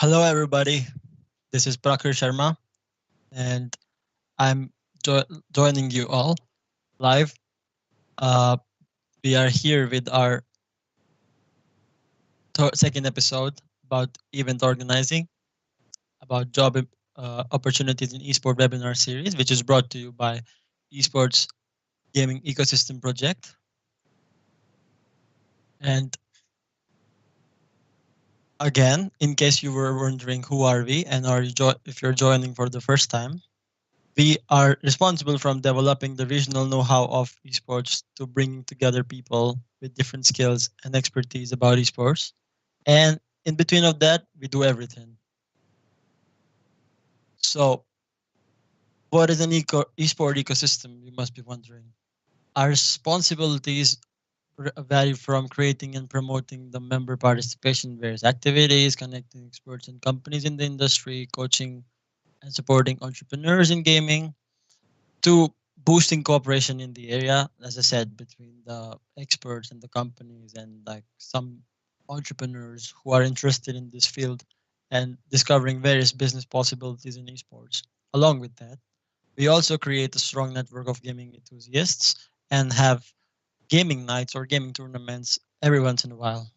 Hello, everybody. This is Prakhar Sharma, and I'm joining you all live. Uh, we are here with our second episode about event organizing, about job opportunities in eSport webinar series, which is brought to you by eSports Gaming Ecosystem Project. And again, in case you were wondering who are we and if you're joining for the first time, we are responsible from developing the regional know-how of esports to bringing together people with different skills and expertise about esports. And in between of that, we do everything. So what is an esport ecosystem, you must be wondering? Our responsibilities vary from creating and promoting the member participation in various activities, connecting experts and companies in the industry, coaching and supporting entrepreneurs in gaming, to boosting cooperation in the area, as I said, between the experts and the companies and like some entrepreneurs who are interested in this field and discovering various business possibilities in esports. Along with that, we also create a strong network of gaming enthusiasts and have gaming nights or gaming tournaments every once in a while.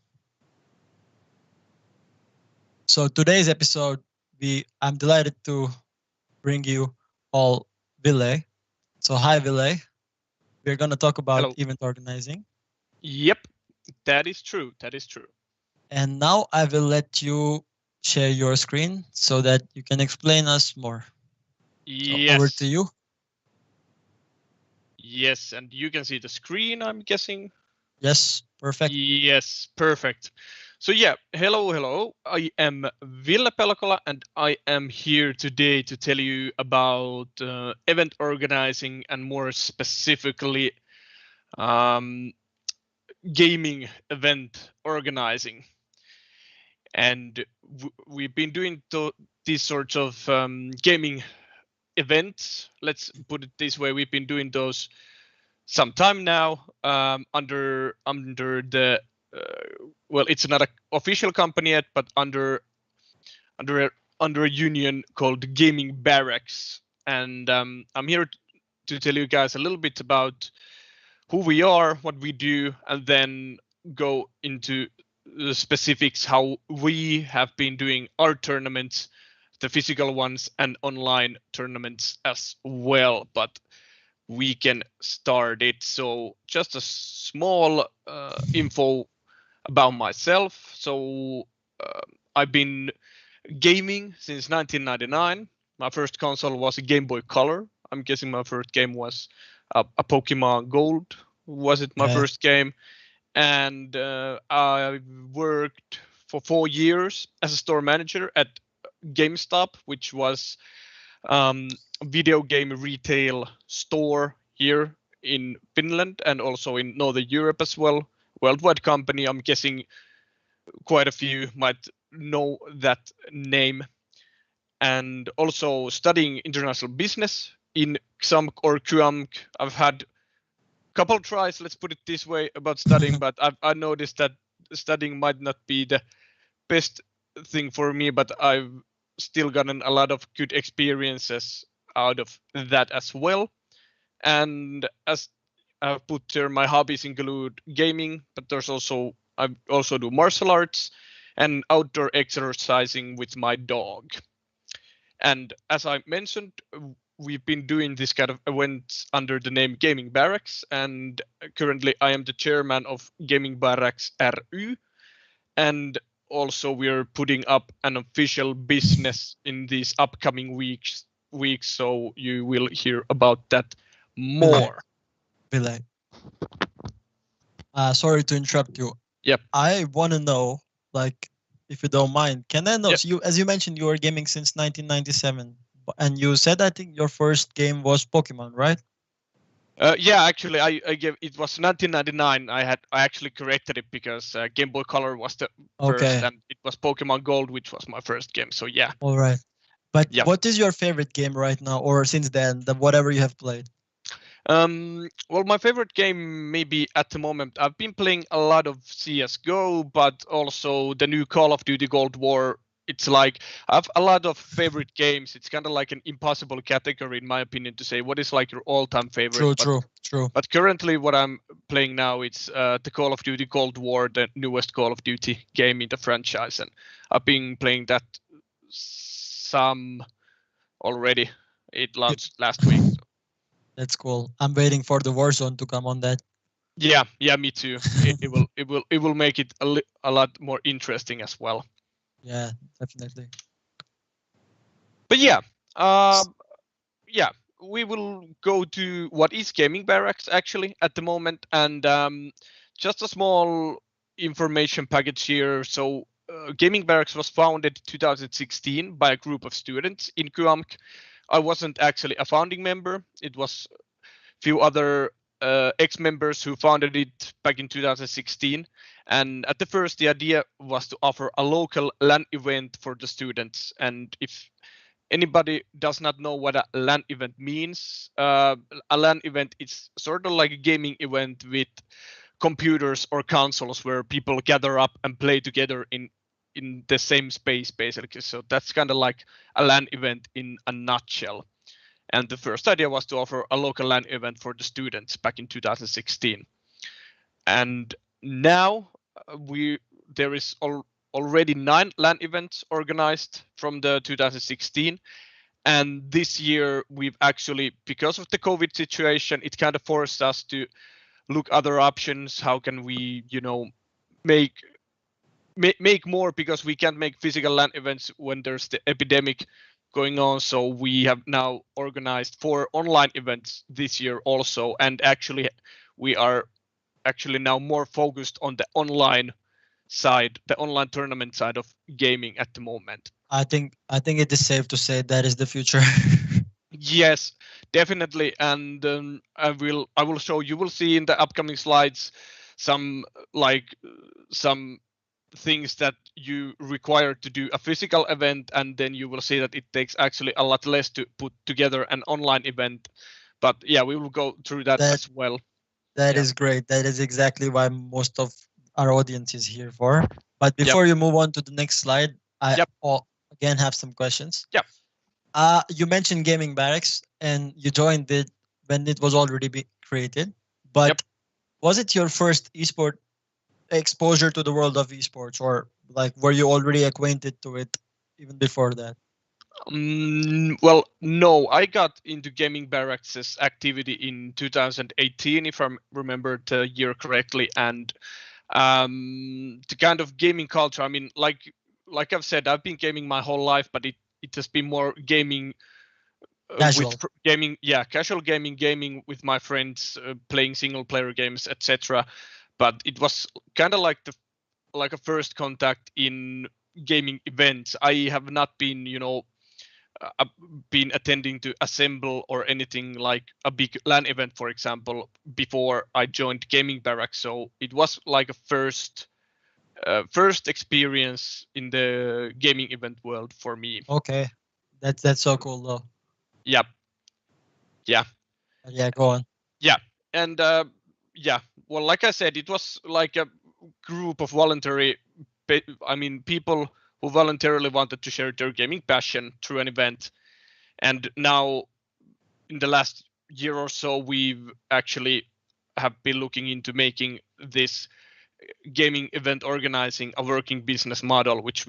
So today's episode, I'm delighted to bring you all Ville. So hi Ville. We're going to talk about Hello. event organizing. Yep, that is true. That is true. And now I will let you share your screen so that you can explain us more. Yes. So over to you. Yes, and you can see the screen, I'm guessing. Yes, perfect. Yes, perfect. So yeah, hello. I am Ville Pelkola, and I am here today to tell you about event organizing and more specifically gaming event organizing. And we've been doing these sorts of gaming events. Let's put it this way: we've been doing those some time now under the well, it's not an official company yet, but under a union called Gaming Barracks. And I'm here to tell you guys a little bit about who we are, what we do, and then go into the specifics how we have been doing our tournaments, the physical ones and online tournaments as well. But we can start it. So just a small info about myself. So I've been gaming since 1999. My first console was a Game Boy Color. I'm guessing my first game was a Pokemon Gold. Was it my first game? And I worked for 4 years as a store manager at GameStop, which was video game retail store here in Finland and also in Northern Europe as well. Worldwide company. I'm guessing quite a few might know that name. And also studying international business in XAMK or QAMK. I've had a couple tries, let's put it this way, about studying, but I noticed that studying might not be the best thing for me, but I've still gotten a lot of good experiences out of that as well. And as I've put there, my hobbies include gaming, but I also do martial arts and outdoor exercising with my dog. And as I mentioned, we've been doing this kind of events under the name Gaming Barracks, and currently I am the chairman of Gaming Barracks RU, and also we're putting up an official business in these upcoming weeks, so you will hear about that more. Ville. Sorry to interrupt you. Yep. I want to know, like, if you don't mind, can I know? Yep. So you, as you mentioned, you were gaming since 1997, and you said I think your first game was Pokemon, right? Yeah, actually, I gave it was 1999. I actually corrected it because Game Boy Color was the first, and it was Pokemon Gold, which was my first game. So yeah. All right. But Yeah. what is your favorite game right now, or since then, whatever you have played? Well, my favorite game, maybe at the moment, I've been playing a lot of CS:GO, but also the new Call of Duty Cold War it's like I have a lot of favorite games. It's kind of like an impossible category, in my opinion, to say what is like your all-time favorite. True. But currently, what I'm playing now, it's the Call of Duty Cold War, the newest Call of Duty game in the franchise, and I've been playing that some already. It launched last week. So. That's cool. I'm waiting for the Warzone to come on that. Yeah, me too. It will make it a lot more interesting as well. Yeah, definitely. But yeah, yeah, we will go to what is Gaming Barracks actually at the moment, and just a small information package here. So, Gaming Barracks was founded 2016 by a group of students in QAMK. I wasn't actually a founding member. It was a few other ex-members who founded it back in 2016. And at the first, the idea was to offer a local LAN event for the students. And if anybody does not know what a LAN event means, a LAN event is sort of like a gaming event with computers or consoles where people gather up and play together in the same space, basically. So that's kind of like a LAN event in a nutshell. And the first idea was to offer a local LAN event for the students back in 2016. And now there is already 9 LAN events organized from the 2016. And this year we've actually, because of the COVID situation, it kind of forced us to look other options. How can we, make more, because we can't make physical LAN events when there's the epidemic going on. So we have now organized 4 online events this year also, and actually we are actually now more focused on the online side, the online tournament side of gaming at the moment. I think it is safe to say that is the future. Yes, definitely, and I will show, you will see in the upcoming slides some some things that you require to do a physical event, and then you will see that it takes actually a lot less to put together an online event. But yeah, we will go through that as well. That is great. That is exactly why most of our audience is here for. But before Yep. you move on to the next slide, I Yep. again have some questions. Yep. You mentioned Gaming Barracks, and you joined it when it was already created. But Yep. was it your first esport exposure to the world of esports, or like were you already acquainted to it even before that? Well, no, I got into Gaming Barracks' activity in 2018, if I remember the year correctly, and the kind of gaming culture. I mean, like I've said, I've been gaming my whole life, but it has been more gaming Casual. gaming, yeah, casual gaming with my friends, playing single player games, etc. But it was kind of like a first contact in gaming events. I have not been, been attending to assemble or anything like a big LAN event, for example, before I joined Gaming Barracks. So it was like a first experience in the gaming event world for me. Okay, that's so cool though. Yeah. Yeah, go on. Yeah, and yeah. Well, like I said, it was like a group of people who voluntarily wanted to share their gaming passion through an event. And now, in the last year or so, we've actually have been looking into making this gaming event organizing a working business model, which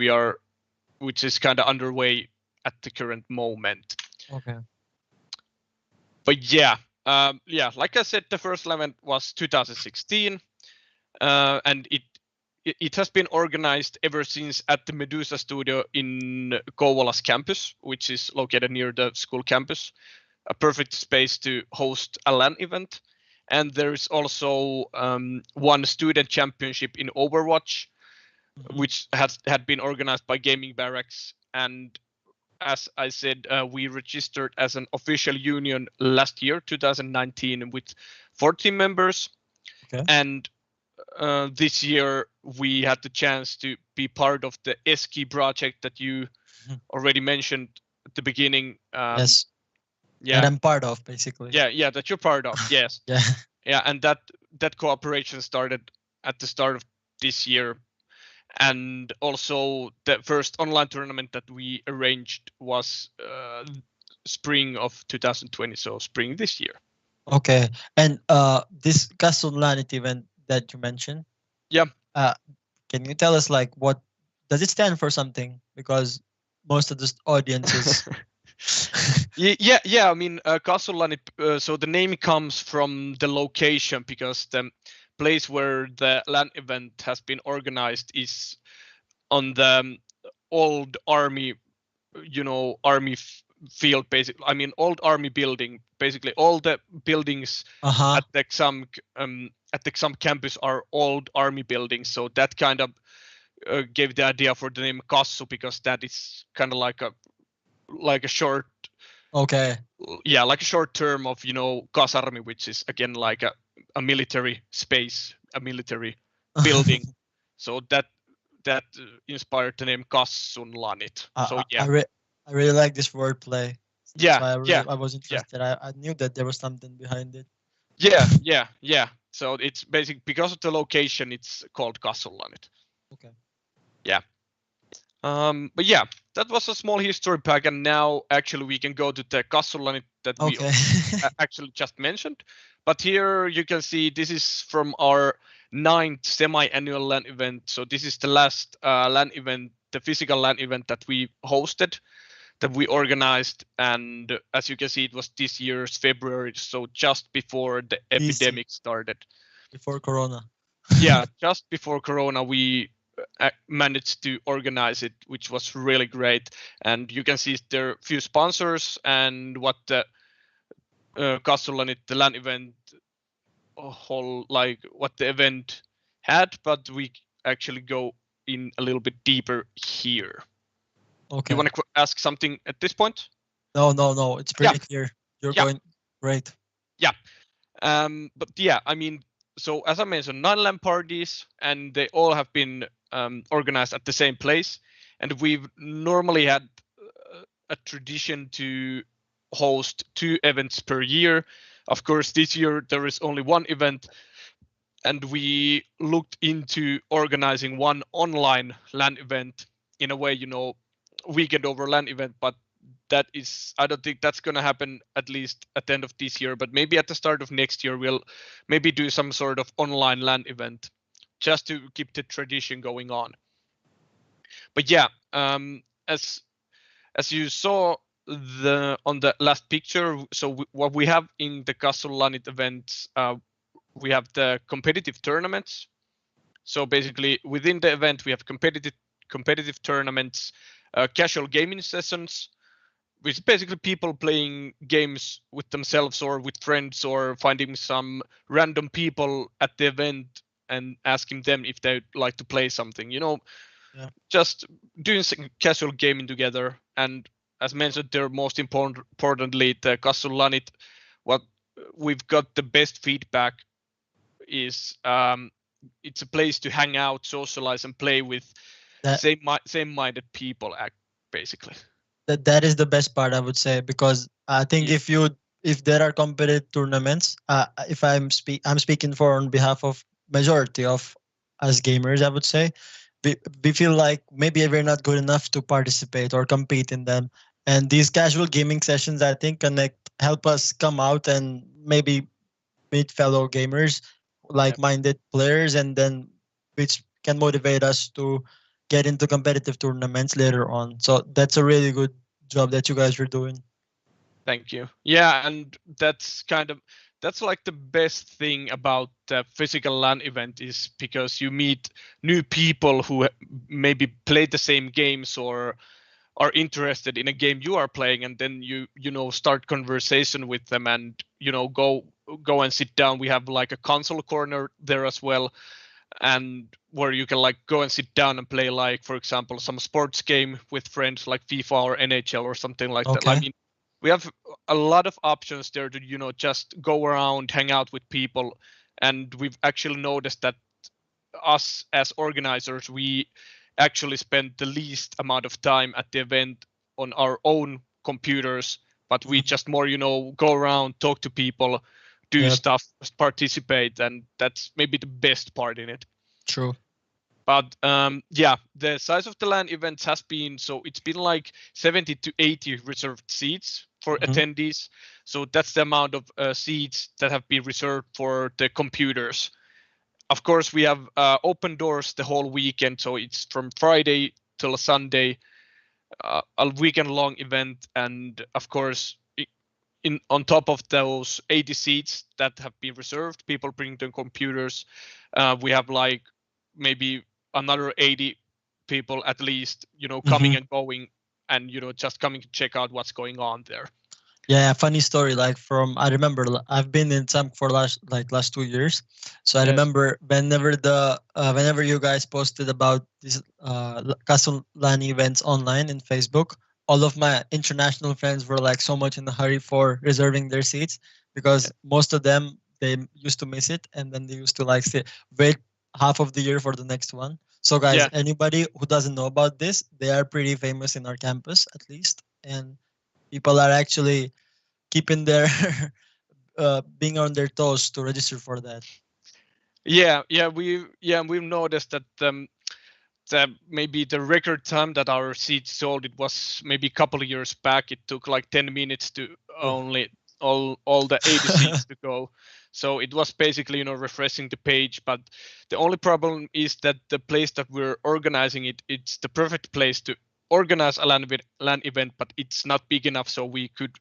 is kind of underway at the current moment. Okay. But yeah, like I said, the first event was 2016, and it has been organized ever since at the Medusa studio in Kouvola's campus, which is located near the school campus, a perfect space to host a LAN event. And there is also one student championship in Overwatch, which had been organized by Gaming Barracks. And as I said, we registered as an official union last year, 2019, with 14 members. Okay. And this year we had the chance to be part of the ESKI project that you already mentioned at the beginning. Yes. Yeah. That I'm part of, basically. Yeah, that you're part of. Yes. Yeah. Yeah, and that cooperation started at the start of this year. And also the first online tournament that we arranged was spring of 2020, so spring this year. Okay. And this Kasunlanit event that you mentioned, Yeah. can you tell us like what does it stand for something? Because most of the audience is Yeah. I mean, Kasulani. So the name comes from the location because the place where the LAN event has been organized is on the old army, army field. Basically, I mean, old army building. Basically, all the buildings uh-huh. at the exam campus are old army buildings. So that kind of gave the idea for the name Kassu, because that is kind of like a short, Okay. yeah, like a short term of kasarmi, which is again like a military space, a military building. So that inspired the name Kassunlanit. So I, I, yeah. I, re- I really like this wordplay. That's Yeah, why yeah, I was yeah, interested. I knew that there was something behind it. yeah. So it's basic because of the location. It's called Kassunlanit. Okay. Yeah. But yeah, that was a small history pack, and now actually we can go to the Kassunlanit that we Okay. actually just mentioned. But here you can see this is from our 9th semi-annual LAN event. So this is the last LAN event, the physical LAN event that we hosted, that we organized, and as you can see, it was this year's February, so just before the DC epidemic started. before Corona. Yeah, just before Corona, we managed to organize it, which was really great. And you can see there are a few sponsors and what the Kassulanit, the LAN event whole, like what the event had, but we actually go in a little bit deeper here. Okay. You want to ask something at this point? No. It's Yeah, pretty clear. You're yeah, going great. yeah. But yeah, I mean, so as I mentioned, 9 LAN parties, and they all have been organized at the same place. And we've normally had a tradition to host 2 events per year. Of course, this year there is only one event, and we looked into organizing one online LAN event in a way, weekend over LAN event, but that is, I don't think that's going to happen at least at the end of this year, but maybe at the start of next year we'll maybe do some sort of online LAN event just to keep the tradition going on. But yeah, as you saw on the last picture, so what we have in the Castle Lanit events, we have the competitive tournaments. So basically, within the event, we have competitive tournaments, casual gaming sessions, which is basically people playing games with themselves or with friends, or finding some random people at the event and asking them if they'd like to play something. Yeah. Just doing some casual gaming together. And as mentioned, they're most importantly the Kassulanit. What we've got the best feedback is it's a place to hang out, socialize, and play with That same-minded people. Basically, that is the best part, I would say, because I think yeah, if there are competitive tournaments, if I'm speaking for on behalf of majority of us gamers, I would say we feel like maybe we're not good enough to participate or compete in them. And these casual gaming sessions, I think, help us come out and maybe meet fellow gamers, yeah. like-minded players, and then which can motivate us to get into competitive tournaments later on. So that's a really good job that you guys are doing. Thank you. Yeah, and that's like the best thing about the physical LAN event, is because you meet new people who maybe play the same games or are interested in a game you are playing, and then you start conversation with them, and go and sit down. We have like a console corner there as well, and where you can like go and sit down and play, like for example some sports game with friends like FIFA or NHL or something like that. I Okay. mean, we have a lot of options there to just go around, hang out with people. And we've actually noticed that us as organizers, we actually spend the least amount of time at the event on our own computers, but we Mhm. just more go around, talk to people, do Yep. stuff, participate, and that's maybe the best part in it. True. But yeah, the size of the LAN events has been, so it's been like 70 to 80 reserved seats for Mhm. attendees. So that's the amount of seats that have been reserved for the computers. Of course, we have open doors the whole weekend, so it's from Friday till Sunday, a weekend long event, and of course, in on top of those 80 seats that have been reserved, people bring their computers. We have like maybe another 80 people at least, coming Mhm. and going, and just coming to check out what's going on there. Yeah, funny story. Like from I remember I've been in some for last 2 years, so I Yes. remember whenever you guys posted about these custom LAN events online in Facebook, all of my international friends were like so much in a hurry for reserving their seats because Yeah. most of them they used to miss it and then they used to like say wait half of the year for the next one. So guys, Yeah. anybody who doesn't know about this, they are pretty famous in our campus at least, and people are actually keeping their being on their toes to register for that. We've noticed that maybe the record time that our seats sold, it was maybe a couple of years back. It took like 10 minutes to Oof. only all the 80 seats to go. So it was basically refreshing the page. But the only problem is that the place that we're organizing it's the perfect place to organize a LAN event, but it's not big enough, so we could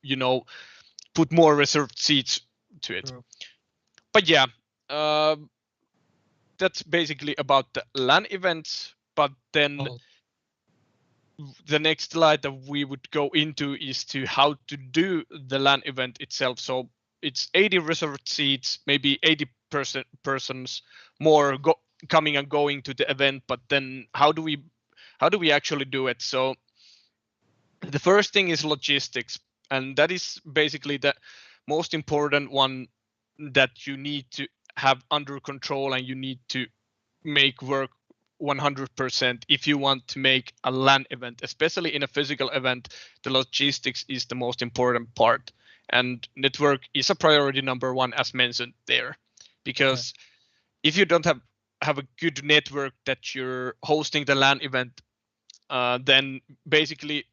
put more reserved seats to it. True. But yeah, uh, that's basically about the LAN events. But then Oh, the next slide that we would go into is to how to do the LAN event itself. So it's 80 reserved seats, maybe 80 persons more coming and going to the event. But then how do we actually do it? So the first thing is logistics, and that is basically the most important one that you need to have under control and you need to make work 100% if you want to make a LAN event, especially in a physical event. The logistics is the most important part, and network is a priority number one, as mentioned there, yeah. because if you don't have a good network that you're hosting the LAN event, then basically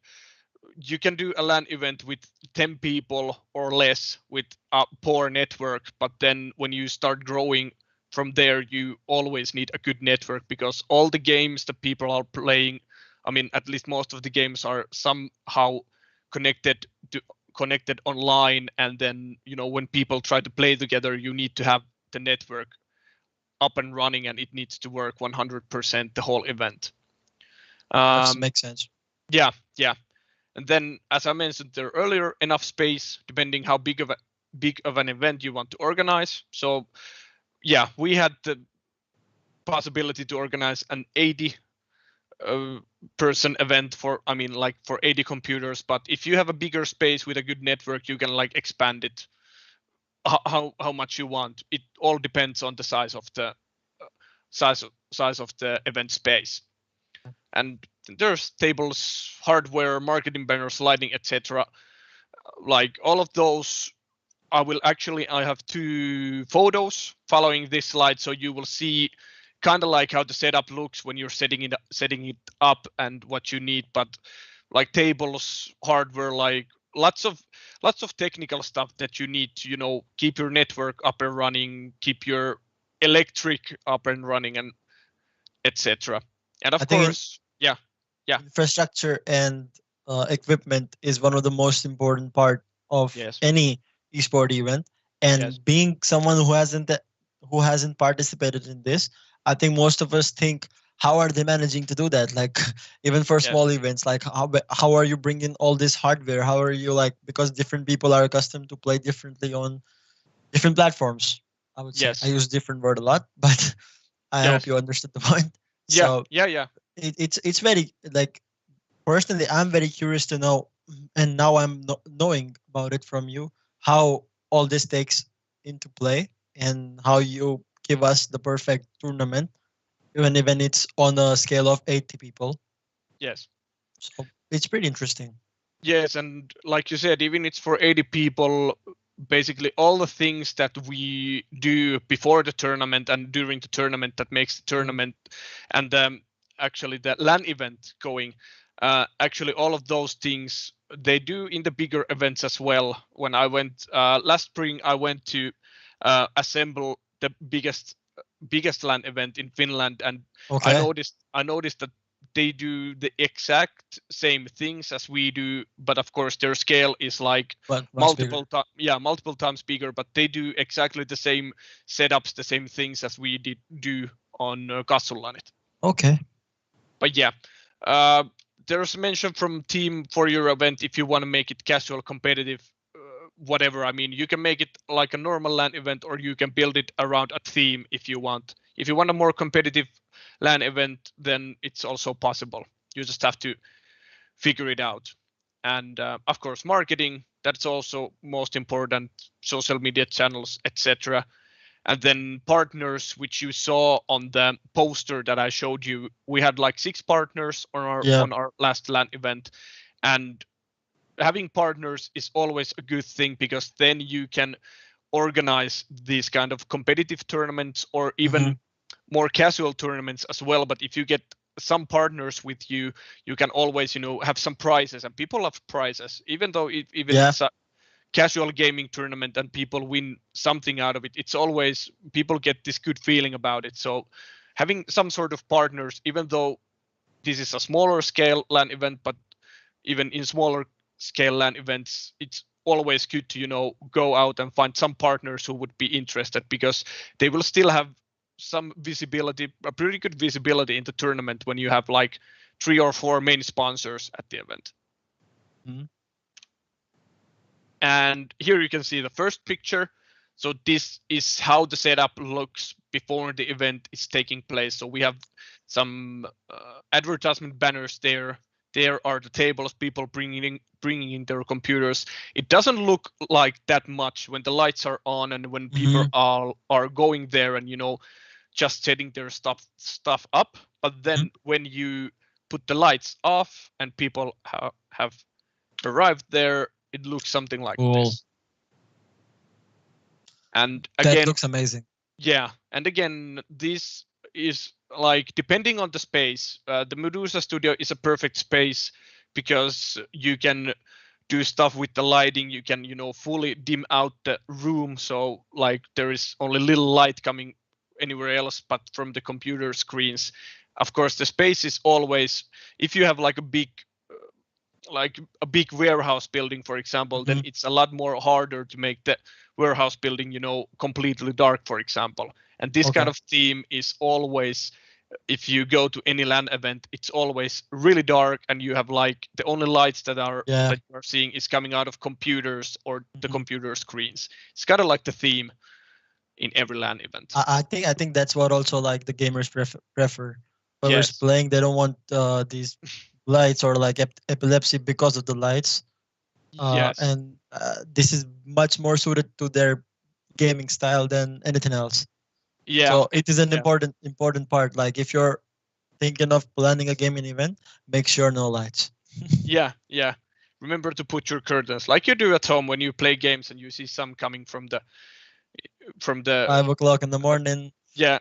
you can do a LAN event with 10 people or less with a poor network, but then when you start growing from there, you always need a good network, because all the games that people are playing, I mean, at least most of the games are somehow connected to connected online, and then when people try to play together, you need to have the network up and running, and it needs to work 100% the whole event. That um, makes sense. yeah, yeah. And then, as I mentioned there earlier, enough space depending how big of an event you want to organize. So yeah, we had the possibility to organize an 80 uh, person event for, I mean, like for 80 computers. But if you have a bigger space with a good network, you can like expand it how much you want. It all depends on the size of the size of the event space. And there's tables, hardware, marketing banners, lighting, etc. Like all of those, I have two photos following this slide, so you will see kind of like how the setup looks when you're setting it up and what you need. But like tables, hardware, like lots of technical stuff that you need to keep your network up and running, keep your electric up and running, and etc. And I of think course, yeah, yeah, infrastructure and equipment is one of the most important part of yes, any esport event. yes, And being someone who hasn't participated in this, I think most of us think, how are they managing to do that? Like even for yes, small events, like how are you bringing all this hardware? How are you like, because different people are accustomed to play differently on different platforms. I would say I yes, use different word a lot, but I hope yes, you understood the point. yeah, So yeah, yeah, it's very like, personally, I'm very curious to know, and now I'm knowing about it from you, how all this takes into play and how you give us the perfect tournament, even it's on a scale of 80 people. yes. So it's pretty interesting. Yes, and like you said, even it's for 80 people, basically all the things that we do before the tournament and during the tournament that makes the tournament and actually the LAN event going. Actually, all of those things they do in the bigger events as well. When I went last spring, I went to assemble the biggest LAN event in Finland, and Okay. I noticed that they do the exact same things as we do, but of course their scale is like But much bigger. multiple times bigger. But they do exactly the same setups, the same things as we did do on Kassulanit. Okay. But yeah, uh, there's mention from team for your event if you want to make it casual, competitive, whatever. I mean, you can make it like a normal LAN event, or you can build it around a theme if you want. If you want a more competitive LAN event, then it's also possible. You just have to figure it out. And of course, marketing, that's also most important, social media channels, etc. And then partners, which you saw on the poster that I showed you. We had like 6 partners Yeah. on our last LAN event, and having partners is always a good thing, because then you can organize these kind of competitive tournaments or even more casual tournaments as well. But if you get some partners with you, you can always have some prizes, and people love prizes, even though even Yeah. it's a casual gaming tournament and people win something out of it. It's always people get this good feeling about it. So having some sort of partners, even though this is a smaller scale LAN event, but even in smaller scale LAN events, it's always good to go out and find some partners who would be interested, because they will still have some visibility, a pretty good visibility in the tournament when you have like 3 or 4 main sponsors at the event. Mhm. And here you can see the first picture. So this is how the setup looks before the event is taking place. So we have some advertisement banners there. There are the tables, people bringing in their computers. It doesn't look like that much when the lights are on and when people are going there and just setting their stuff up. But then when you put the lights off and people have arrived there, it looks something like Cool. this. And That again, looks amazing. yeah, and again, this is like depending on the space. The Medusa Studio is a perfect space because you can do stuff with the lighting. You can fully dim out the room, so like there is only little light coming anywhere else but from the computer screens. Of course, the space is always, if you have like a big warehouse building, for example, then it's a lot more harder to make the warehouse building completely dark, for example. And this kind Okay. of theme is always, if you go to any LAN event, it's always really dark, and you have like the only lights that Yeah. you are seeing is coming out of computers or the computer screens. It's kind of like the theme in every LAN event. I think that's what also like the gamers prefer. Whoever's Yes. playing, they don't want these lights or like epilepsy because of the lights. Yes. And this is much more suited to their gaming style than anything else. Yeah. So it is an Yeah. important part. Like if you're thinking of planning a gaming event, make sure no lights. Yeah. Yeah. Remember to put your curtains like you do at home when you play games and you see some coming from the 5 o'clock in the morning. yeah.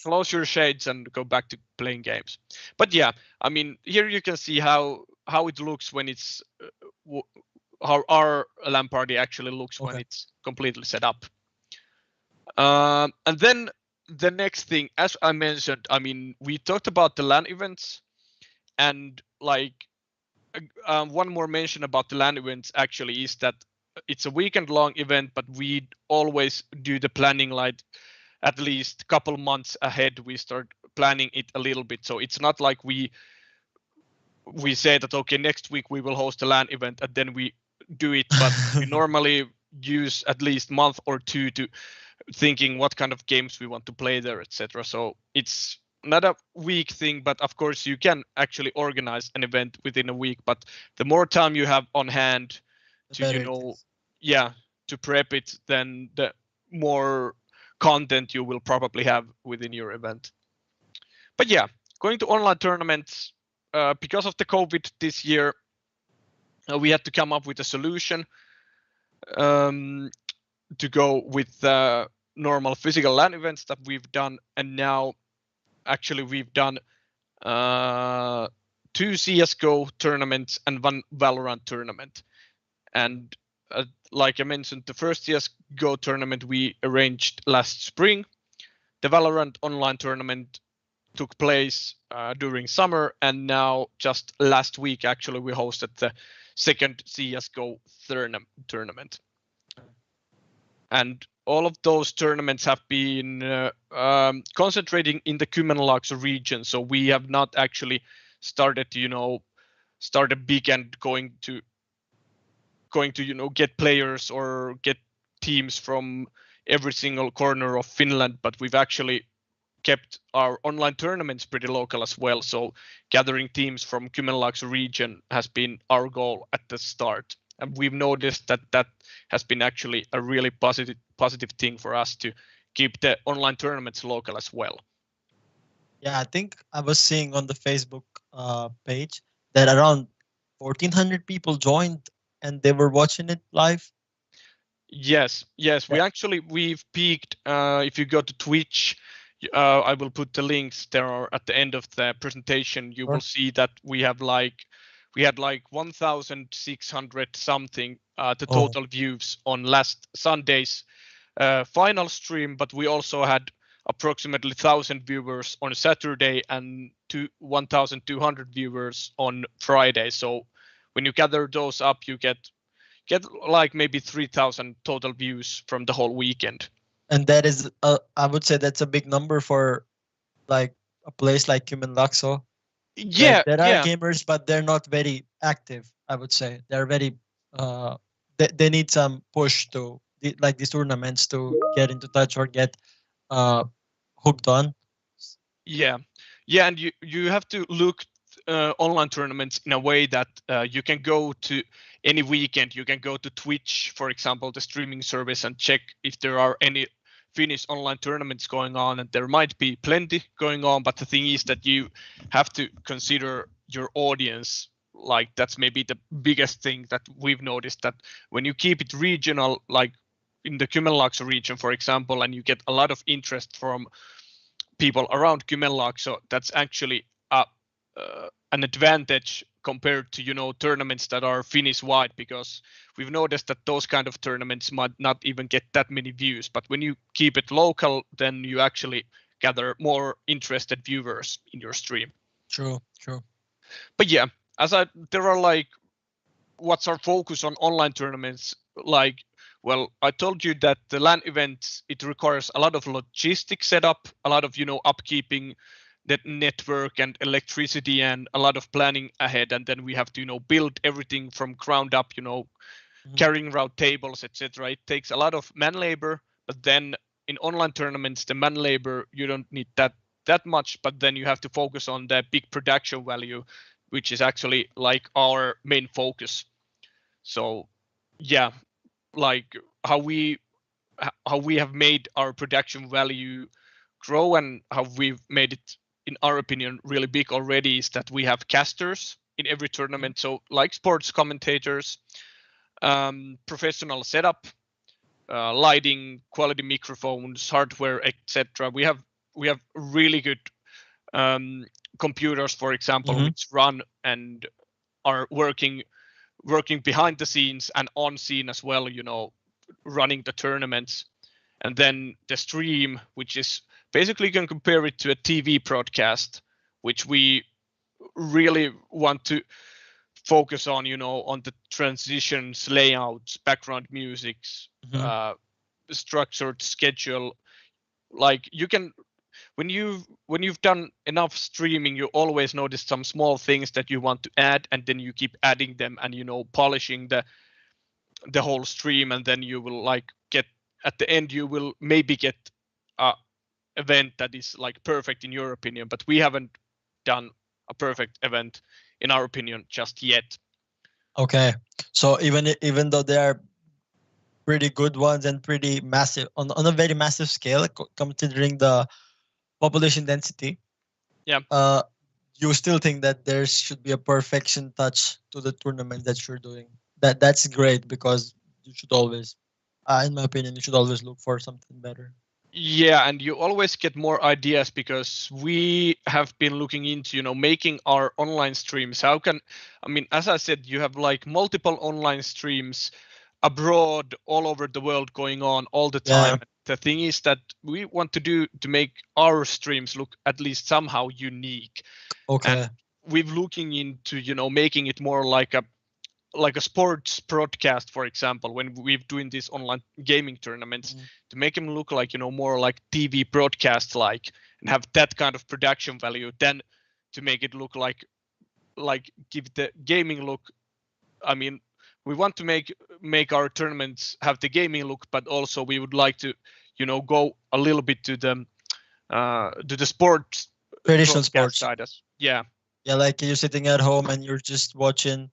Close your shades and go back to playing games. But yeah, I mean, here you can see how it looks when it's how our LAN party actually looks when Okay. it's completely set up. And then the next thing, as I mentioned, I mean, we talked about the LAN events, and like one more mention about the LAN events actually is that it's a weekend long event, but we always do the planning like at least a couple months ahead. We start planning it a little bit, so it's not like we say that okay, next week we will host a LAN event and then we do it, but we normally use at least month or two to thinking what kind of games we want to play there, etc. So it's not a week thing, but of course you can actually organize an event within a week. But the more time you have on hand The to better it is. to prep it, then the more content you will probably have within your event. But yeah, going to online tournaments, because of the COVID this year, we had to come up with a solution. to go with the normal physical LAN events that we've done, and now actually we've done 2 CS:GO tournaments and 1 Valorant tournament. And like I mentioned, the first CS:GO tournament we arranged last spring. The Valorant online tournament took place during summer, and now just last week actually we hosted the second CS:GO tournament. And all of those tournaments have been concentrating in the Kymenlaakso region, so we have not actually started to start a big and going to get players or get teams from every single corner of Finland, but we've actually kept our online tournaments pretty local as well. So gathering teams from Kymenlaakso region has been our goal at the start, and we've noticed that has been actually a really positive thing for us to keep the online tournaments local as well. Yeah, I think I was seeing on the Facebook page that around 1,400 people joined and they were watching it live. Yes, we've peaked. If you go to Twitch, I will put the links there at the end of the presentation. You will see that we had like 1,600 something the total views on last Sunday's final stream, but we also had approximately 1,000 viewers on Saturday and 1,200 viewers on Friday. So when you gather those up, you get like maybe 3,000 total views from the whole weekend. And that is, I would say that's a big number for like a place like Kymenlaakso. Yeah, there are gamers, but they're not very active. I would say they're very. They need some push to like these tournaments to get into touch or get hooked on. Yeah, and you have to look online tournaments in a way that you can go to any weekend. You can go to Twitch, for example, the streaming service, and check if there are any Finnish online tournaments going on, and there might be plenty going on. But the thing is that you have to consider your audience. Like that's maybe the biggest thing that we've noticed, that when you keep it regional, like in the Kymenlaakso region, for example, and you get a lot of interest from people around Kymenlaakso, that's actually an advantage compared to tournaments that are Finnish wide, because we've noticed that those kind of tournaments might not even get that many views, but when you keep it local, then you actually gather more interested viewers in your stream. True. But yeah, there are like, what's our focus on online tournaments? Like, well, I told you that the LAN events, it requires a lot of logistic setup, a lot of upkeeping that network and electricity, and a lot of planning ahead, and then we have to build everything from ground up, carrying around tables, etc. It takes a lot of man labor, but then in online tournaments, the man labor, you don't need that much, but then you have to focus on the big production value, which is actually like our main focus. So yeah, like how we have made our production value grow, and how we've made it, in our opinion, really big already, is that we have casters in every tournament. So like sports commentators, professional setup, lighting, quality microphones, hardware, etc. We have really good computers, for example, which run and are working behind the scenes and on scene as well, running the tournaments. And then the stream, which is basically, you can compare it to a TV broadcast, which we really want to focus on, on the transitions, layouts, background musics, structured schedule. Like you can, when you've done enough streaming, you always notice some small things that you want to add, and then you keep adding them, and polishing the whole stream, and then you will like get, at the end you will maybe get a event that is like perfect in your opinion, but we haven't done a perfect event in our opinion just yet. Okay, so even though they are pretty good ones and pretty massive on a very massive scale, considering the population density, you still think that there should be a perfection touch to the tournament that you're doing. That's great, because you should always, in my opinion, you should always look for something better. Yeah, and you always get more ideas because we have been looking into, making our online streams. I mean, as I said, you have like multiple online streams abroad all over the world going on all the Yeah. time. The thing is that we want to make our streams look at least somehow unique. And Okay. we've looking into, making it more like a sports broadcast, for example, when we're doing these online gaming tournaments, Mm. to make them look like, more like TV broadcast like, and have that kind of production value, then to make it look like give the gaming look. I mean, we want to make our tournaments have the gaming look, but also we would like to, go a little bit to the sports Traditional broadcast sports. side as yeah. Yeah, like you're sitting at home and you're just watching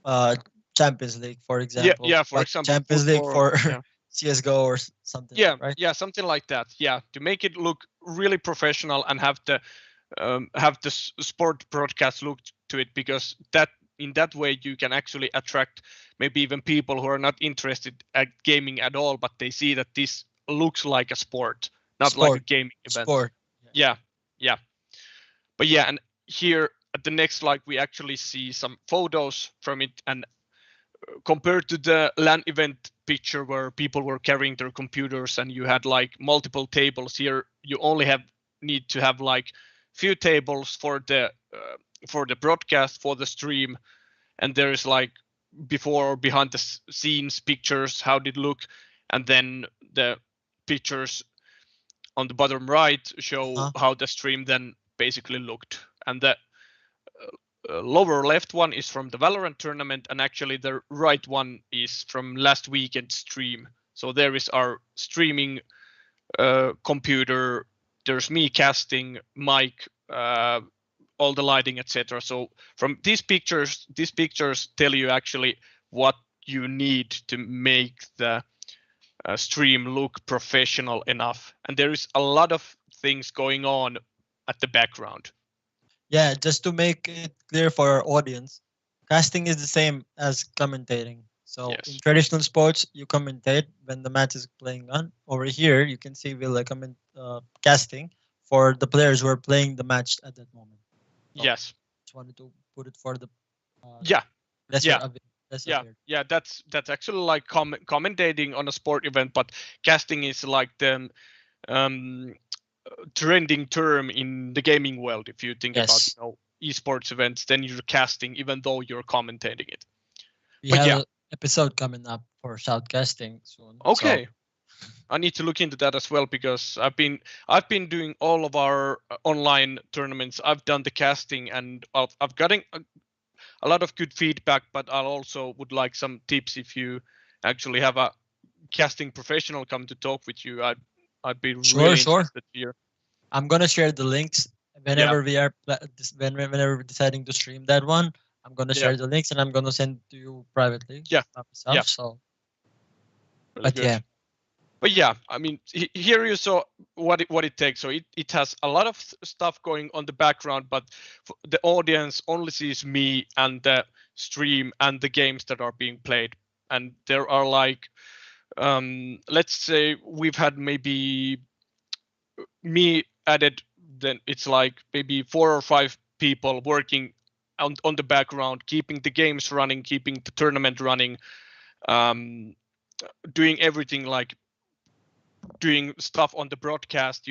uh Champions League, for Yeah, example, yeah, for like example, Champions League football. for Yeah. CS:GO or something, Yeah, right? yeah, something like that. Yeah, to make it look really professional and have the sport broadcast look to it, because that in that way you can actually attract maybe even people who are not interested at gaming at all, but they see that this looks like a sport, not like a Sport, gaming event. sport. Yeah. Yeah, yeah, but yeah, and here at the next slide we actually see some photos from it, and compared to the LAN event picture where people were carrying their computers and you had like multiple tables, here you only need to have like few tables for the broadcast, for the stream, and there is like before or behind the scenes pictures, how did it look, and then the pictures on the bottom right show Uh-huh. how the stream then basically looked. And the lower left one is from the Valorant tournament, and actually the right one is from last weekend's stream. So there is our streaming computer. There's me casting, Mike, all the lighting, etc. So from these pictures tell you actually what you need to make the stream look professional enough. And there is a lot of things going on at the background. Yeah, just to make it clear for our audience, casting is the same as commentating. So in Yes. traditional sports, you commentate when the match is playing on. Over here, you can see Ville casting for the players who are playing the match at that moment. So Yes. just wanted to put it for the uh, Yeah. lesser Yeah. of it. Lesser Yeah. weird. Yeah. That's actually like commentating on a sport event, but casting is like the um, trending term in the gaming world. If you think about Yes, esports events, then you're casting even though you're commentating it. we But have yeah, an episode coming up for shoutcasting soon. So okay. I need to look into that as well, because I've been doing all of our online tournaments. I've done the casting, and I've gotten a lot of good feedback. But I also would like some tips if you actually have a casting professional come to talk with you. I'd be sure, really sure. interested here. I'm gonna share the links Yeah, whenever we are whenever we're deciding to stream that one. I'm gonna yeah, share the links and I'm gonna send to you privately yeah, myself. yeah. So, Really but good. yeah, But yeah, I mean, here you saw what it takes. So it has a lot of stuff going on the background, but the audience only sees me and the stream and the games that are being played. And there are like, let's say we've had maybe me added, then it's like maybe 4 or 5 people working on the background, keeping the games running, keeping the tournament running, um, doing everything, like doing stuff on the broadcast,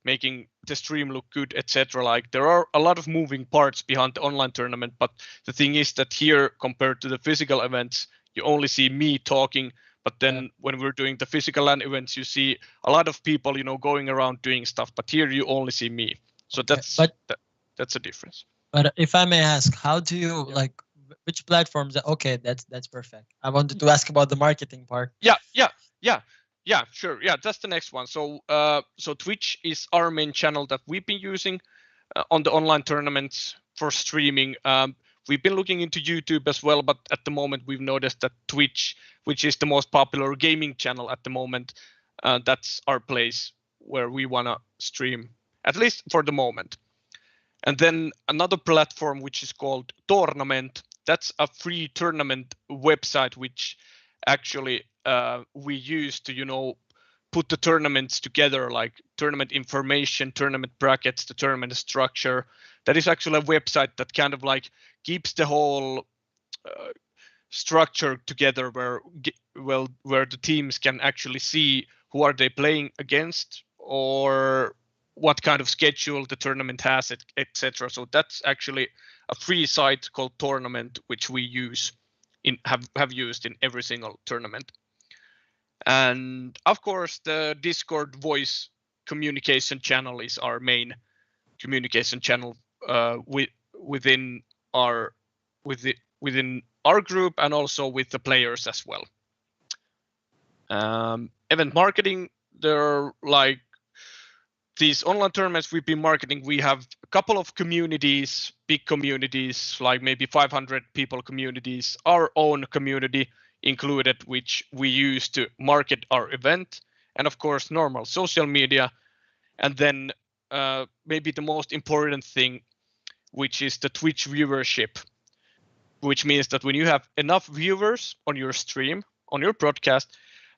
making the stream look good, etc. Like there are a lot of moving parts behind the online tournament, but the thing is that here, compared to the physical events, you only see me talking. But yeah. then when we're doing the physical LAN events, you see a lot of people, going around doing stuff. But here you only see me. So Okay. that's a difference. But if I may ask, how do you Yeah. like which platforms? Okay, that's perfect. I wanted to ask about the marketing part. Yeah, yeah, yeah, yeah, sure. Yeah, that's the next one. So Twitch is our main channel that we've been using on the online tournaments for streaming. We've been looking into YouTube as well, but at the moment we've noticed that Twitch, which is the most popular gaming channel at the moment, that's our place where we wanna stream, at least for the moment. And then another platform which is called Tournament. That's a free tournament website which actually we use to put the tournaments together, like tournament information, tournament brackets, the tournament structure. That is actually a website that kind of like keeps the whole structure together, where the teams can actually see who are they playing against, or what kind of schedule the tournament has, etc. So that's actually a free site called Tournament, which we use have used in every single tournament. And of course, the Discord voice communication channel is our main communication channel within our within our group, and also with the players as well. Event marketing, there are like these online tournaments we've been marketing. We have a couple of communities, big communities, like maybe 500 people communities, our own community included, which we use to market our event, and of course normal social media. And then maybe the most important thing, which is the Twitch viewership, which means that when you have enough viewers on your stream, on your broadcast,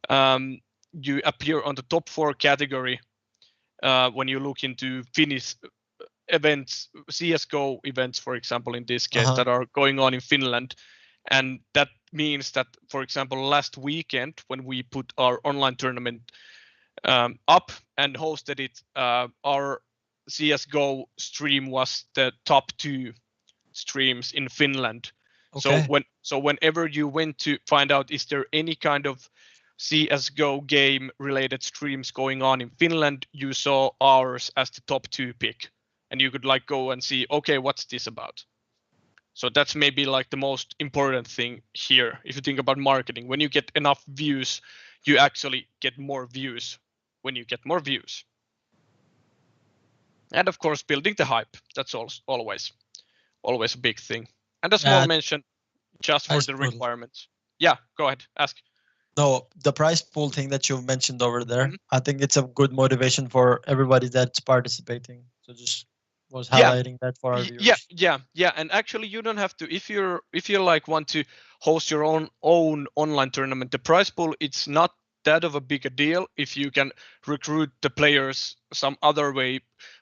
you appear on the top 4 category when you look into Finnish events, CSGO events, for example, in this case, that are going on in Finland. And that means that, for example, last weekend, when we put our online tournament up and hosted it, our CSGO stream was the top 2 streams in Finland. Okay. So whenever you went to find out is there any kind of CSGO game related streams going on in Finland, you saw ours as the top 2 pick, and you could like go and see, okay, what's this about? So that's maybe like the most important thing here. If you think about marketing, when you get enough views, you actually get more views when you get more views. And of course, building the hype. That's always a big thing. And a small mention just for the requirements. Yeah, go ahead, ask. No, the prize pool thing that you've mentioned over there, I think it's a good motivation for everybody that's participating. So just was highlighting that for our viewers. Yeah. And actually, you don't have to, if you like want to host your own online tournament, the prize pool, it's not that of a big a deal if you can recruit the players some other way.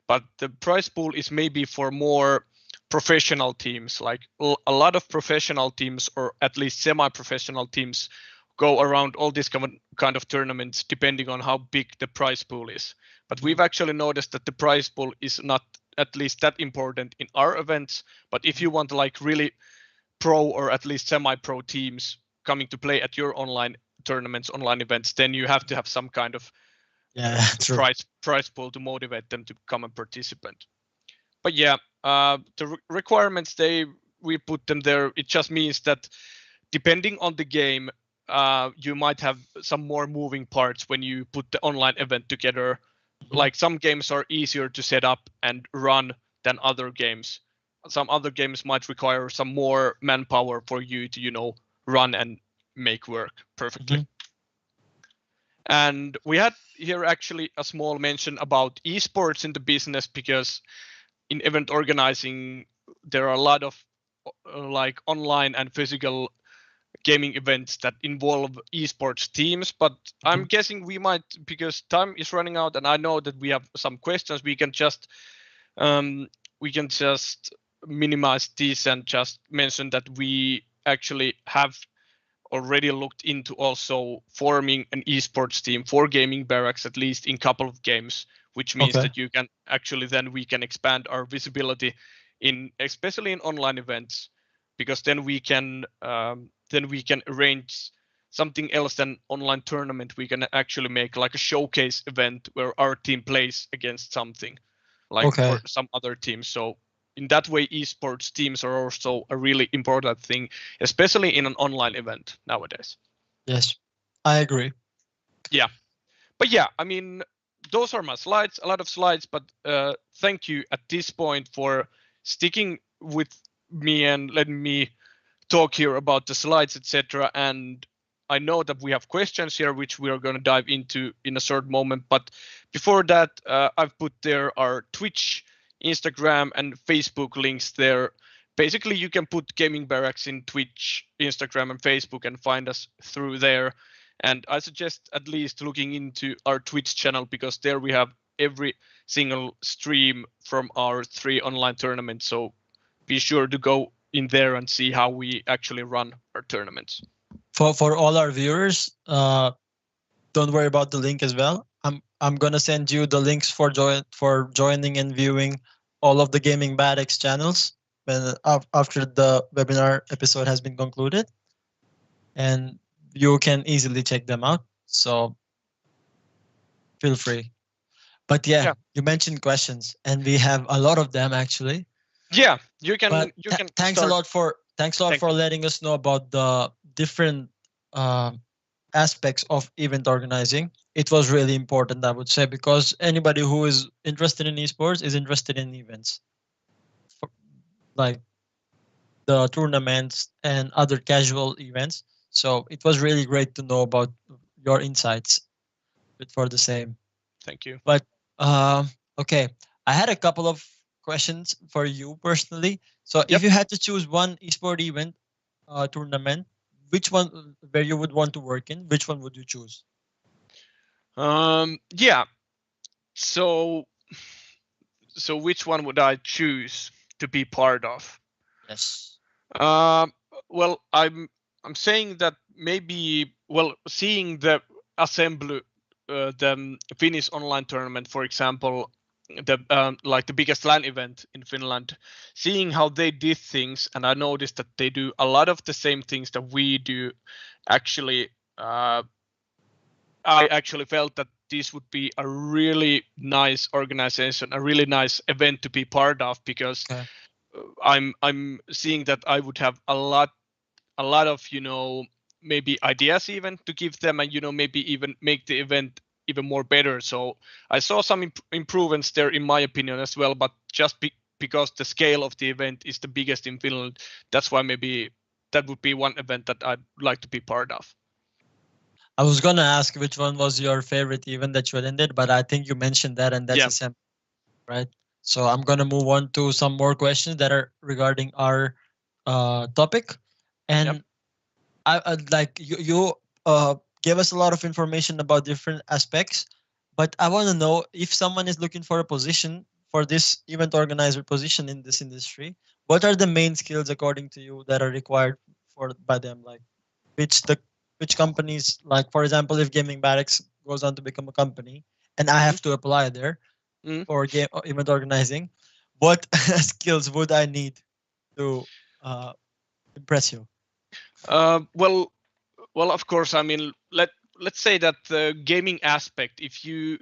But the prize pool is maybe for more professional teams, like a lot of professional teams, or at least semi-professional teams, go around all these kind of tournaments depending on how big the prize pool is. But we've actually noticed that the prize pool is not at least that important in our events. But if you want like really pro or at least semi-pro teams coming to play at your online tournaments, online events, then you have to have some kind of prize pool to motivate them to come and participate. But yeah, the requirements, we put them there. It just means that depending on the game, you might have some more moving parts when you put the online event together. Like some games are easier to set up and run than other games. Some other games might require some more manpower for you to, run and make work perfectly. And we had here actually a small mention about eSports in the business, because in event organizing, there are a lot of like online and physical gaming events that involve esports teams. But I'm guessing we might, because time is running out and I know that we have some questions, we can just minimize this and just mention that we actually have already looked into also forming an esports team for Gaming Barracks, at least in a couple of games, which means that you can actually, then we can expand our visibility especially in online events, because then we can arrange something else than online tournament. We can actually make like a showcase event where our team plays against something like for some other team. So in that way, esports teams are also a really important thing, especially in an online event nowadays. Yes, I agree. Yeah. But yeah, I mean, those are my slides, a lot of slides, but thank you at this point for sticking with me and letting me talk here about the slides, etc. And I know that we have questions here, which we are going to dive into in a short moment. But before that, I've put there our Twitch, Instagram, and Facebook links there. basically you can put Gaming Barracks in Twitch, Instagram, and Facebook and find us through there. And I suggest at least looking into our Twitch channel, because there we have every single stream from our 3 online tournaments. So be sure to go in there and see how we actually run our tournaments. For all our viewers, don't worry about the link as well. I'm gonna send you the links for joining and viewing all of the Gaming Barracks channels when after the webinar episode has been concluded, and you can easily check them out. So feel free. But yeah, you mentioned questions, and we have a lot of them actually. Yeah, you can. But You can. Thanks a lot for letting us know about the different aspects of event organizing. It was really important, I would say, because anybody who is interested in esports is interested in events, like the tournaments and other casual events. So it was really great to know about your insights for the same. Thank you. But okay, I had a couple of questions for you personally. So if you had to choose one esport event tournament, which one where you would want to work in, which one would you choose? Yeah. So which one would I choose to be part of? Yes. Well, I'm saying that maybe, well, seeing the assembly, the Finnish online tournament, for example, the like the biggest LAN event in Finland, seeing how they did things, and I noticed that they do a lot of the same things that we do. Actually, I actually felt that this would be a really nice organization, a really nice event to be part of, because I'm seeing that I would have a lot of, maybe ideas even to give them, and maybe even make the event even more better. So I saw some improvements there, in my opinion, as well. But just because the scale of the event is the biggest in Finland, that's why maybe that would be one event that I'd like to be part of. I was gonna ask which one was your favorite event that you attended, but I think you mentioned that, and that's assembly, right? So I'm gonna move on to some more questions that are regarding our topic, and I'd like you gave us a lot of information about different aspects, but I want to know if someone is looking for a position for this event organizer position in this industry, what are the main skills according to you that are required by them? Like which companies, like for example, if Gaming Barracks goes on to become a company and I have to apply there for event organizing, what skills would I need to impress you? Well, of course. I mean, let's say that the gaming aspect, if you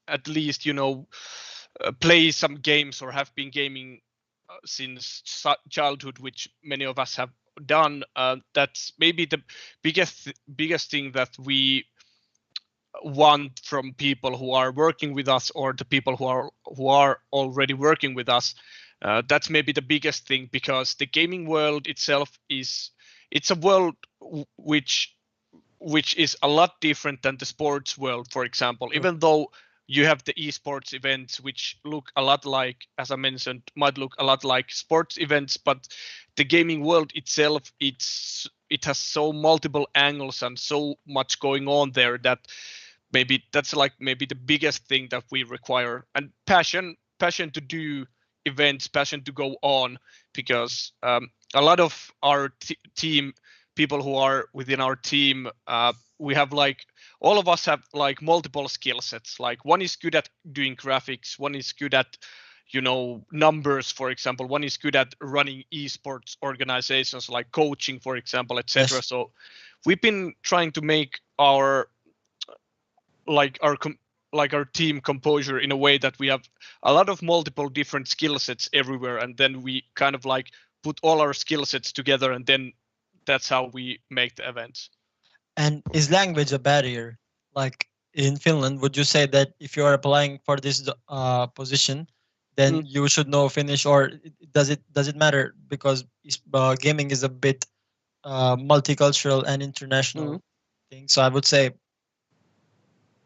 at least play some games or have been gaming since childhood, which many of us have done, that's maybe the biggest thing that we want from people who are working with us, or the people who are already working with us. That's maybe the biggest thing, because the gaming world itself it's a world which is a lot different than the sports world, for example. Even though you have the esports events, which look a lot like, as I mentioned, might look a lot like sports events, but the gaming world itself, it has so multiple angles and so much going on there, that maybe that's like maybe the biggest thing that we require. And passion to do events, passion to go on, because a lot of our team people who are within our team, we have like, all of us have like multiple skill sets. Like one is good at doing graphics, one is good at numbers, for example, one is good at running esports organizations like coaching, for example, etc. So we've been trying to make our our team composure in a way that we have a lot of multiple different skill sets everywhere, and then we kind of like put all our skill sets together, and then that's how we make the events. And is language a barrier? Like in Finland, would you say that if you are applying for this position, then you should know Finnish, or does it matter, because gaming is a bit multicultural and international thing? So I would say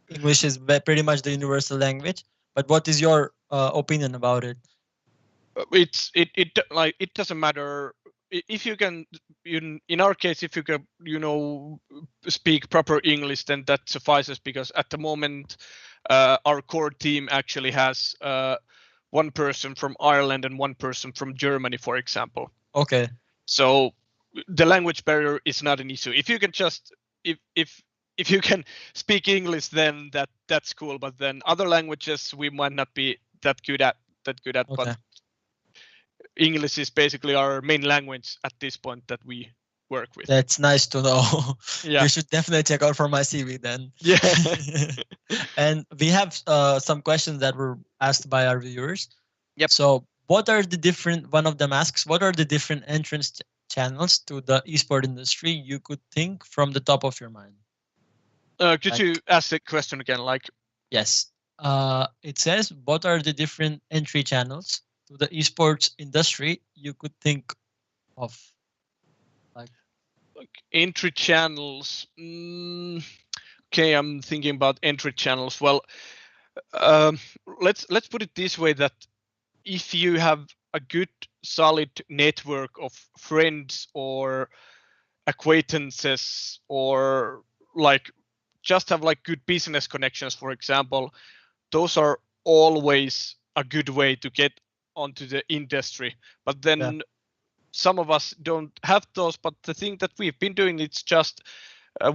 English is pretty much the universal language. But what is your opinion about it? It doesn't matter if you can in our case, if you can speak proper English, then that suffices, because at the moment our core team actually has one person from Ireland and one person from Germany, for example. Okay. So the language barrier is not an issue. If you can just if you can speak English, then that's cool. But then other languages we might not be that good at. But Okay. English is basically our main language at this point that we work with. That's nice to know. Yeah. You should definitely check out for my CV then. Yeah. And we have some questions that were asked by our viewers. Yep. So, what are the different? One of them asks, "What are the different entrance channels to the esport industry you could think from the top of your mind?" Could you ask the question again? Like, yes. It says, "What are the different entry channels to the esports industry you could think of?" Like entry channels. Okay, I'm thinking about entry channels. Well, let's put it this way: that if you have a good, solid network of friends or acquaintances, or like just have like good business connections, for example, those are always a good way to get onto the industry. But then some of us don't have those. But the thing that we've been doing, it's just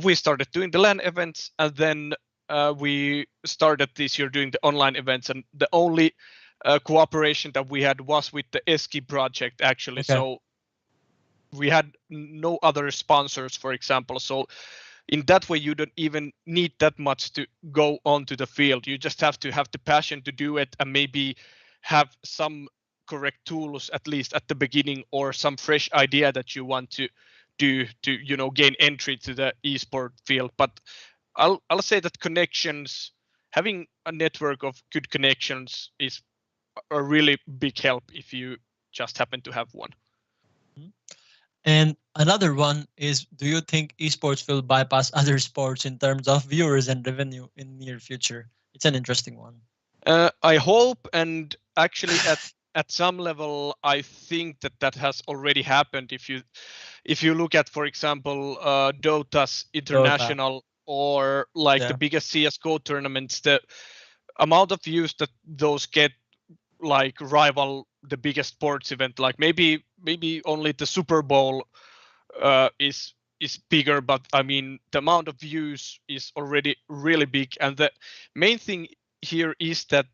we started doing the LAN events, and then we started this year doing the online events, and the only cooperation that we had was with the Eski project, actually. Okay. So we had no other sponsors, for example. So in that way, you don't even need that much to go onto the field. You just have to have the passion to do it, and maybe have some correct tools, at least at the beginning, or some fresh idea that you want to do to gain entry to the esport field. But I'll say that connections, having a network of good connections, is a really big help if you just happen to have one. And another one is, do you think esports will bypass other sports in terms of viewers and revenue in near future? It's an interesting one. I hope, and actually at some level, I think that has already happened. If you look at, for example, Dota's international, or like the biggest CS:GO tournaments, the amount of views that those get like rival the biggest sports event. Like maybe only the Super Bowl is bigger, but I mean the amount of views is already really big. And the main thing here is that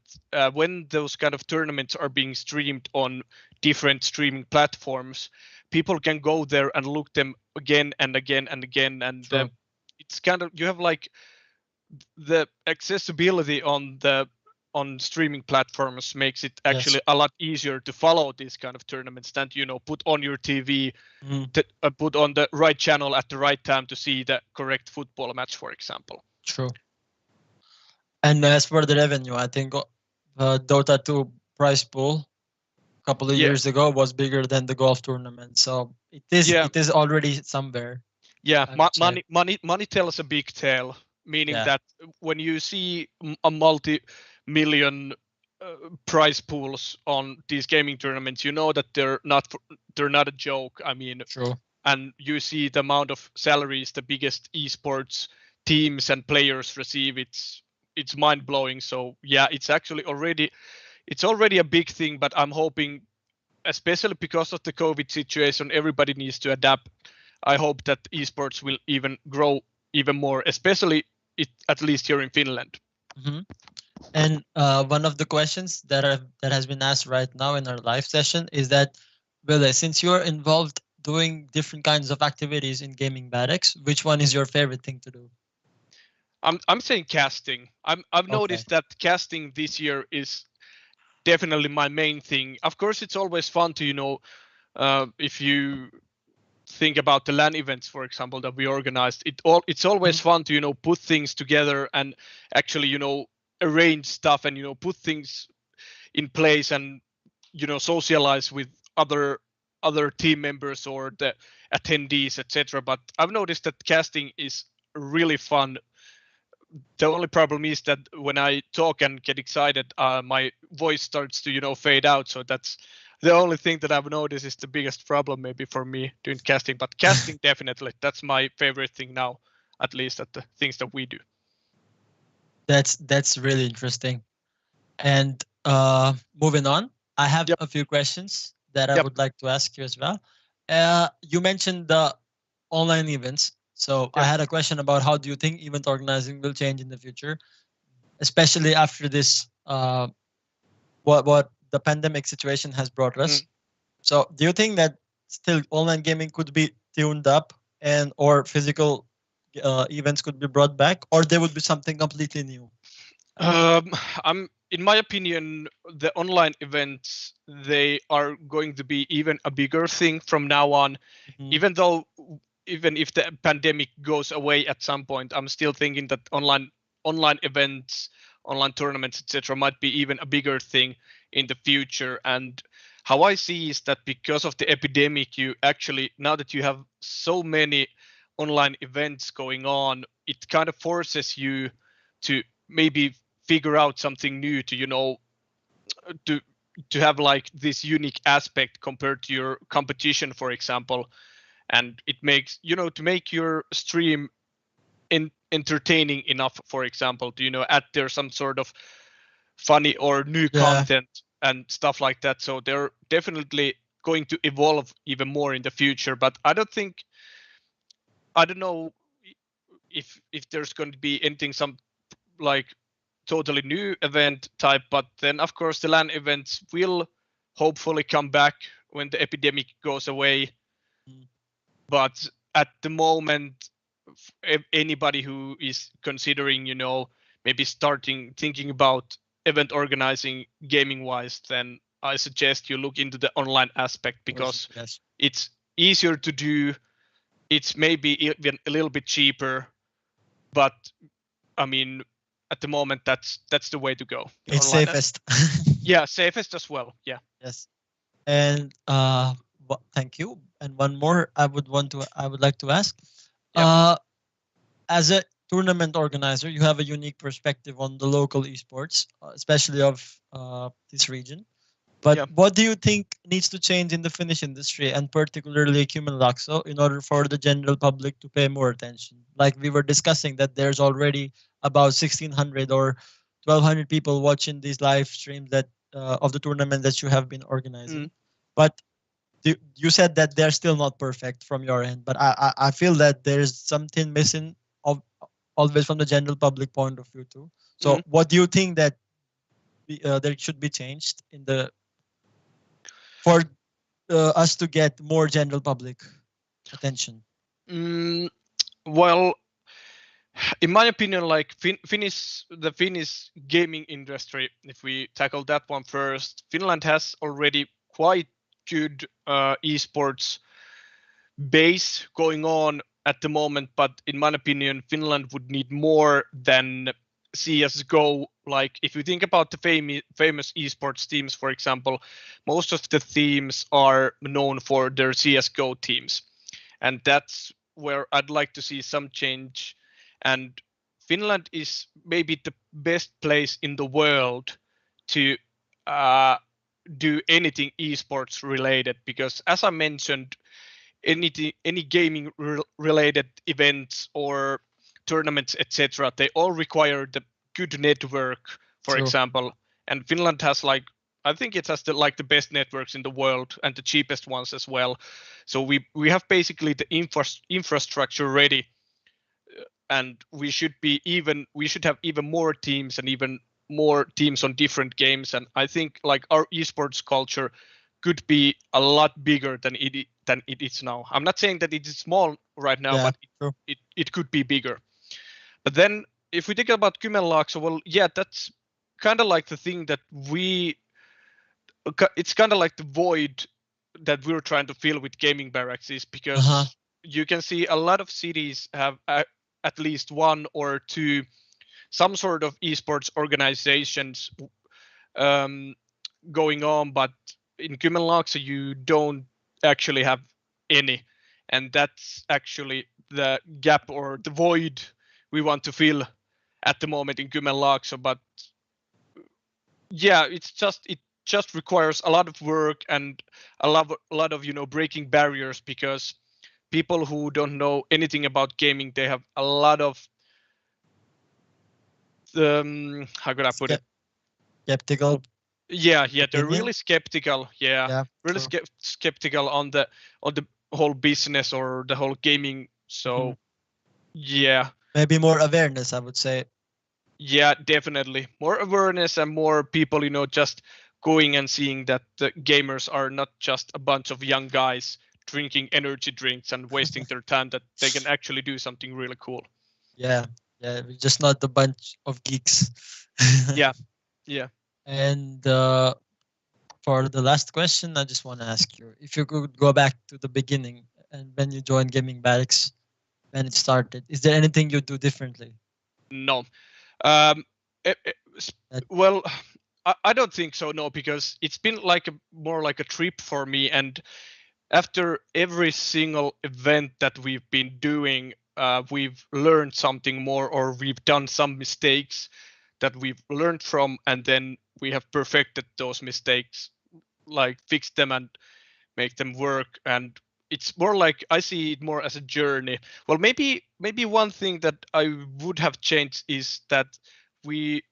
when those kind of tournaments are being streamed on different streaming platforms, people can go there and look them again and again and again. And it's kind of, you have like the accessibility on streaming platforms makes it actually a lot easier to follow these kind of tournaments than put on your TV, put on the right channel at the right time to see the correct football match, for example. True. And as for the revenue, I think Dota 2 prize pool a couple of years ago was bigger than the golf tournament. So it is already somewhere. Yeah, money tells a big tale, meaning that when you see a multi-million prize pools on these gaming tournaments, you know that they're not a joke. I mean, true. And you see the amount of salaries the biggest esports teams and players receive. It's mind blowing. So yeah, it's actually already a big thing. But I'm hoping, especially because of the COVID situation, everybody needs to adapt. I hope that esports will even grow even more, especially at least here in Finland. Mm-hmm. And one of the questions that has been asked right now in our live session is that, Ville, since you're involved doing different kinds of activities in Gaming Barracks, which one is your favorite thing to do? I'm saying casting. I've noticed that casting this year is definitely my main thing. Of course, it's always fun to if you think about the LAN events, for example, that we organized, it's always fun to put things together and actually arrange stuff and put things in place and socialize with other team members or the attendees, etc. But I've noticed that casting is really fun. The only problem is that when I talk and get excited, my voice starts to fade out. So that's the only thing that I've noticed is the biggest problem maybe for me doing casting, but casting definitely, that's my favorite thing now, at least at the things that we do. That's really interesting. And moving on, I have Yep. a few questions that I Yep. would like to ask you as well. You mentioned the online events. So I Yep. had a question about how do you think event organizing will change in the future, especially after this what the pandemic situation has brought us. Mm. So do you think that still online gaming could be tuned up and or physical events could be brought back, or there would be something completely new? Um, I'm, in my opinion, the online events, they are going to be even a bigger thing from now on. Mhm. Even though, even if the pandemic goes away at some point, I'm still thinking that online events, online tournaments, etc., might be even a bigger thing in the future. And how I see is that because of the epidemic, you actually, now that you have so many online events going on, it kind of forces you to maybe figure out something new, to to have like this unique aspect compared to your competition, for example. And it makes, to make your stream entertaining enough, for example, to add there some sort of funny or new Yeah. content and stuff like that. So they're definitely going to evolve even more in the future, but I don't know if there's going to be anything, some like totally new event type. But then of course the LAN events will hopefully come back when the epidemic goes away. Mm. But at the moment, anybody who is considering, maybe starting thinking about event organizing gaming wise, then I suggest you look into the online aspect, because Yes. it's easier to do. It's maybe even a little bit cheaper, but I mean, at the moment, that's the way to go. The It's online safest. yeah, safest as well. Yeah. Yes. And thank you. And one more I would like to ask. Yep. Uh as a tournament organizer, you have a unique perspective on the local esports, especially of this region. But Yep. what do you think needs to change in the Finnish industry and particularly Kymenlaakso in order for the general public to pay more attention? Like we were discussing that there's already about 1,600 or 1,200 people watching these live streams that of the tournament that you have been Mm. organizing. But you said that they're still not perfect from your end, but I feel that there's something missing of always from the general public point of view too. So Mm. what do you think that there should be changed in the for us to get more general public attention? Mm. Well, in my opinion, like the Finnish gaming industry, if we tackle that one first, Finland has already quite good esports base going on at the moment. But in my opinion, Finland would need more than CS:GO. Like if you think about the famous esports teams, for example, most of the teams are known for their CS:GO teams, and that's where I'd like to see some change. And Finland is maybe the best place in the world to uh, do anything esports related, because as I mentioned, any gaming related events or tournaments, etc., they all require the good network, for True. example. And Finland has, like, I think it has the best networks in the world and the cheapest ones as well. So we have basically the infrastructure ready, and we should have even more teams and even more teams on different games. And I think like our esports culture could be a lot bigger than it is now. I'm not saying that it is small right now, Yeah. but True. it could be bigger. But then if we think about Kymenlaakso, well, yeah, that's kind of like the thing that it's kind of like the void that we're trying to fill with Gaming Barracks, is Uh huh. because you can see a lot of cities have at least one or two some sort of esports organizations um, going on, but in Kymenlaakso you don't actually have any, and that's actually the gap or the void we want to fill at the moment in Kymenlaakso. But yeah, it's just just requires a lot of work and a lot of breaking barriers, because people who don't know anything about gaming, they have a lot of how could I put it? Skeptical Yeah, they're opinion. really skeptical. Yeah, Yeah, really true. skeptical on the whole business or the whole gaming. Hmm. So yeah, Maybe more awareness, I would say. yeah, definitely more awareness and more people, just going and seeing that the gamers are not just a bunch of young guys drinking energy drinks and wasting their time. That they can actually do something really cool. Yeah, yeah, we're just not a bunch of geeks. Yeah, yeah. And for the last question, I just want to ask you if you could go back to the beginning and when you joined Gaming Barracks, when it started, is there anything you do differently? No. Um, eh, eh, s- That, well, I don't think so. No, because it's been like more like a trip for me. And after every single event that we've been doing, we've learned something more, or we've done some mistakes that we've learned from, and then we have perfected those mistakes, like fixed them and make them work. And it's more like I see it more as a journey. Well, maybe one thing that I would have changed is that we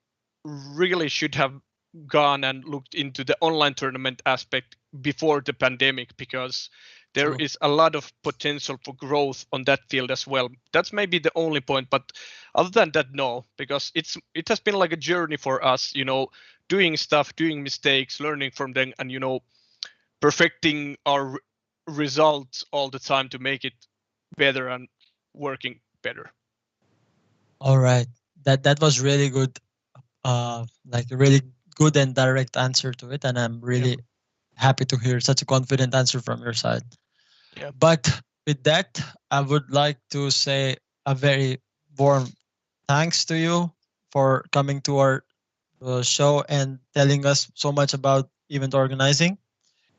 really should have gone and looked into the online tournament aspect before the pandemic, because there true. is a lot of potential for growth on that field as well. That's maybe the only point, but other than that, no, because it has been like a journey for us, doing stuff, doing mistakes, learning from them, and perfecting our results all the time to make it better and working better. All right. That was really good. Like a really good and direct answer to it, and I'm Yep. really happy to hear such a confident answer from your side. Yep. But with that, I would like to say a very warm thanks to you for coming to our show and telling us so much about event organizing.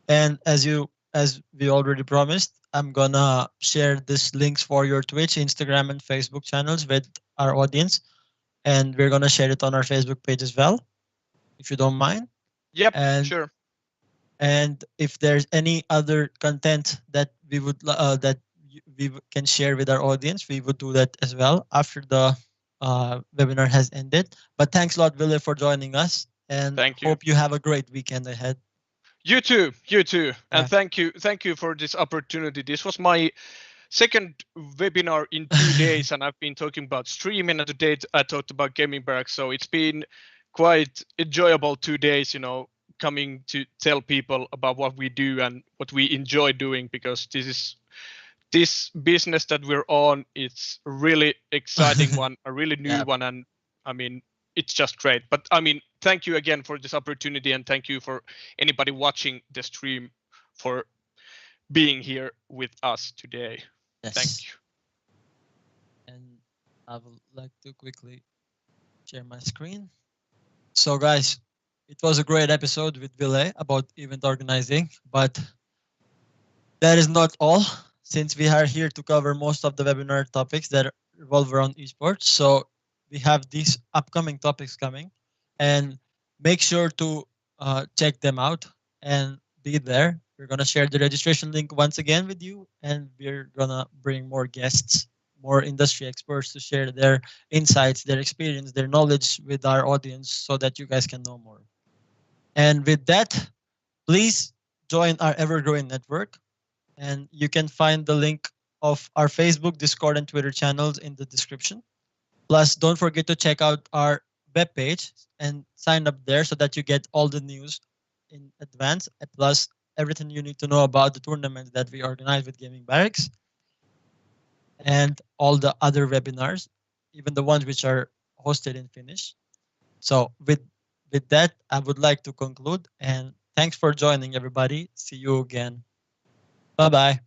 And as we already promised, I'm gonna share this links for your Twitch, Instagram, and Facebook channels with our audience, and we're gonna share it on our Facebook page as well, if you don't mind. Yep. And Sure. if there's any other content that we can share with our audience, we would do that as well after the webinar has ended. But thanks a lot, Ville, for joining us, and Thank you. hope you have a great weekend ahead. You too. You too. And Yeah. thank you for this opportunity. This was my second webinar in 2 days, and I've been talking about streaming, and today I talked about Gaming Barracks. So it's been quite enjoyable 2 days, coming to tell people about what we do and what we enjoy doing, because this business that we're on, it's a really exciting one, a really new Yeah. one, and I mean, it's just great. But I mean, thank you again for this opportunity, and thank you for anybody watching the stream for being here with us today. Thank Yes. you. And I would like to quickly share my screen. So, guys, it was a great episode with Ville about event organizing, but that is not all, since we are here to cover most of the webinar topics that revolve around esports. So, we have these upcoming topics coming, and make sure to check them out and be there. We're going to share the registration link once again with you, and we're going to bring more guests, more industry experts to share their insights, their experience, their knowledge with our audience so that you guys can know more. And with that, please join our ever growing network. And you can find the link of our Facebook, Discord, and Twitter channels in the description. Plus, don't forget to check out our webpage and sign up there so that you get all the news in advance. Plus, everything you need to know about the tournaments that we organize with Gaming Barracks and all the other webinars, even the ones which are hosted in Finnish. So with that, I would like to conclude, and thanks for joining, everybody. See you again. Bye bye.